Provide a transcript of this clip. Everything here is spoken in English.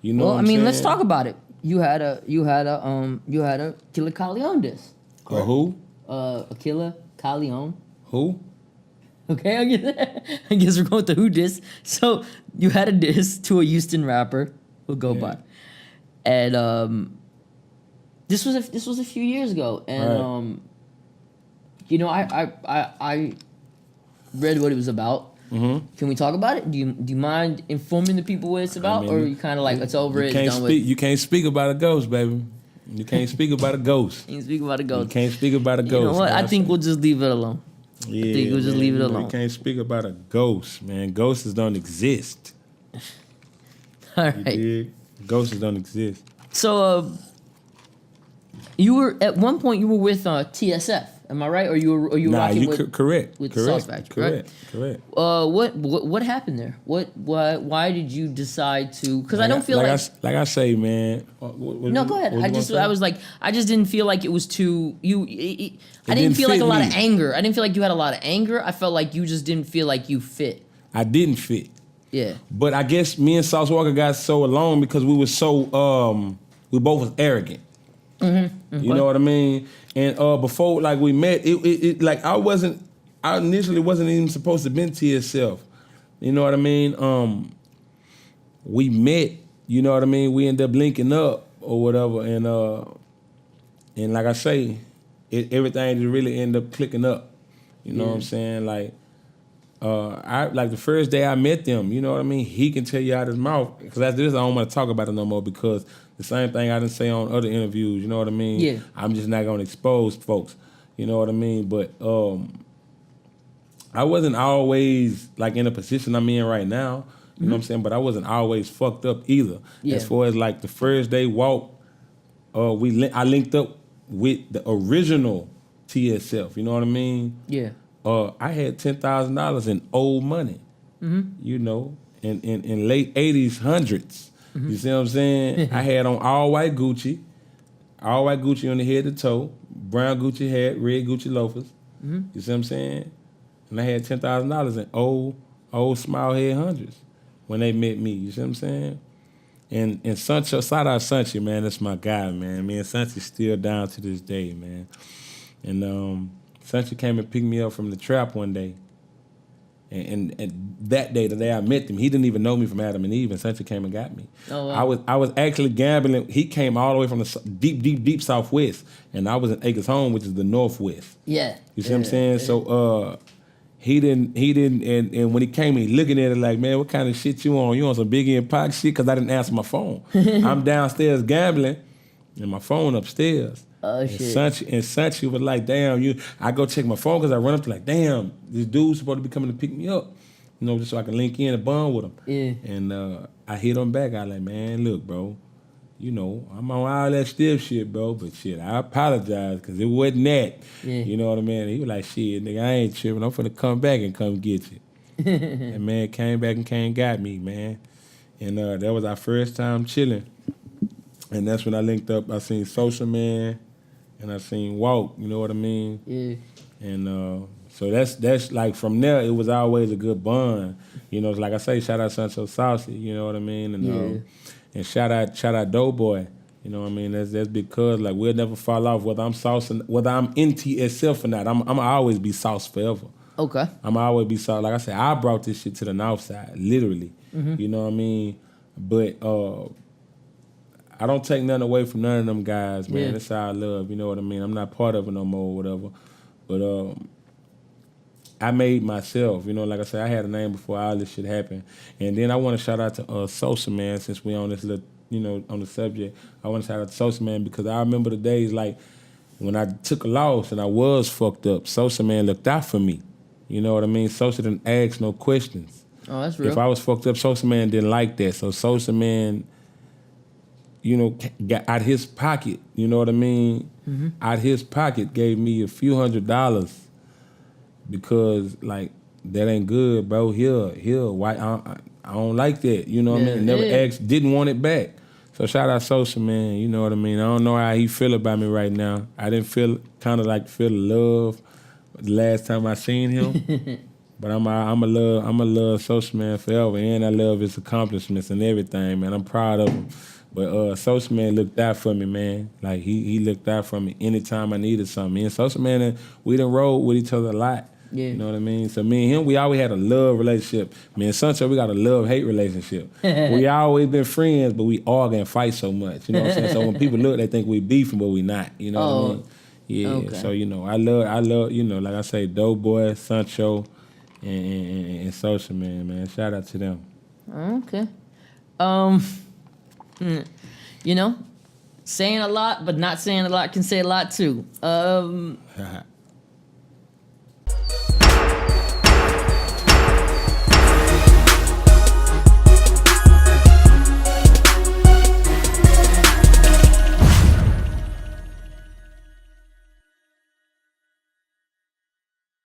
You know what I'm I mean, saying? let's talk about it. You had a Killer Calion diss. Who? Killer Calion. Who? Okay, I guess we're going to who diss. So you had a diss to a Houston rapper. We'll go by. And this was a few years ago, and I read what it was about. Mm-hmm. Can we talk about it? Do you mind informing the people what it's about, or you kind of like it's over? It's done with. You can't speak about a ghost, baby. You can't speak about a ghost. You can't speak about a ghost. You can't speak about a ghost. You know what? I think we'll just leave it alone. Yeah, I think we'll just leave it alone. You can't speak about a ghost, man. Ghosts don't exist. All right. Ghosts don't exist. So, you were at one point you were with TSF, am I right? Or you were rocking with correct with correct Sauce Factory, correct. What happened there? Why did you decide to? Because I don't feel like I say, man. No, go ahead. I just didn't feel like it was too you. I didn't feel like a lot of anger. I didn't feel like you had a lot of anger. I felt like you just didn't feel like you fit. I didn't fit. Yeah. But I guess me and Sauce Walka got so along because we were so we both was arrogant. Mm-hmm. You know what I mean? And before like we met, it like I initially wasn't even supposed to be in TSF. You know what I mean? We met, you know what I mean? We ended up linking up or whatever, and like I say, everything just really ended up clicking up. You know what I'm saying? Like I like the first day I met them, you know what I mean? He can tell you out his mouth, because after this I don't want to talk about it no more, because the same thing I didn't say on other interviews, you know what I mean? Yeah. I'm just not gonna expose folks, you know what I mean? But I wasn't always like in a position I'm in right now, you know what I'm saying? But I wasn't always fucked up either. Yeah. As far as like the first day walk, I linked up with the original TSF, you know what I mean? Yeah. I had $10,000 in old money, you know, in late 80s, hundreds. You see what I'm saying? I had on all white Gucci on the head to toe, brown Gucci hat, red Gucci loafers. You see what I'm saying? And I had $10,000 in old smile head hundreds when they met me. You see what I'm saying? And Sancho, shout out Sancho, man. That's my guy, man. Me and Sancho's still down to this day, man. And Sancho came and picked me up from the trap one day. And that day, the day I met him, he didn't even know me from Adam and Eve, and Sancho came and got me. Oh, wow. I was actually gambling. He came all the way from the deep Southwest, and I was in Acres Home, which is the Northwest. Yeah. You see what I'm saying? Yeah. So he didn't, and when he came in, looking at it like, man, what kind of shit you on? You on some Big End Pocket shit? Because I didn't answer my phone. I'm downstairs gambling, and my phone upstairs. Oh, shit. And Sanchi was like, damn, I go check my phone because I run up to like, damn, this dude's supposed to be coming to pick me up, you know, just so I can link in and bond with him. Yeah. And I hit him back. I like, man, look, bro, you know, I'm on all that stiff shit, bro, but shit, I apologize because it wasn't that. Yeah. You know what I mean? And he was like, shit, nigga, I ain't tripping. I'm finna come back and come get you. And man, came back and got me, man. And that was our first time chilling. And that's when I linked up. I seen Social Man. And I seen Walk, you know what I mean? Yeah. And so that's like from there, it was always a good bond. You know, it's like I say, shout out Sancho Saucy, you know what I mean? And and shout out Doughboy, you know what I mean? That's because like we'll never fall off whether I'm in TSF or not. I'm always be Sauce forever. Okay. I'm always be Sauce. Like I said, I brought this shit to the North Side, literally. You know what I mean? But I don't take nothing away from none of them guys, man. That's how I love, you know what I mean? I'm not part of it no more or whatever. But I made myself, you know, like I said, I had a name before all this shit happened. And then I want to shout out to Sosa Man, since we on this little, you know, on the subject. I want to shout out to Sosa Man because I remember the days like when I took a loss and I was fucked up, Sosa Man looked out for me. You know what I mean? Sosa didn't ask no questions. Oh, that's real. If I was fucked up, Sosa Man didn't like that. So Sosa Man, you know, got out his pocket, you know what I mean? Out his pocket gave me a few $100 because, like, that ain't good, bro. Here, why I don't like that, you know what I mean? Never asked, didn't want it back. So shout out Social, man, you know what I mean? I don't know how he feel about me right now. I didn't feel love the last time I seen him. But I'm a love Social Man forever, and I love his accomplishments and everything, man. I'm proud of him. But Social Man looked out for me, man. Like he looked out for me anytime I needed something. Me and Social Man, we done rode with each other a lot. Yeah. You know what I mean? So me and him, we always had a love relationship. Me and Sancho, we got a love-hate relationship. We always been friends, but we argue and fight so much. You know what I'm saying? So when people look, they think we beefing, but we not. You know what I mean? Yeah. Okay. So I love. Like I say, Doughboy, Sancho, and Social Man. Shout out to them. Okay. Saying a lot, but not saying a lot can say a lot too.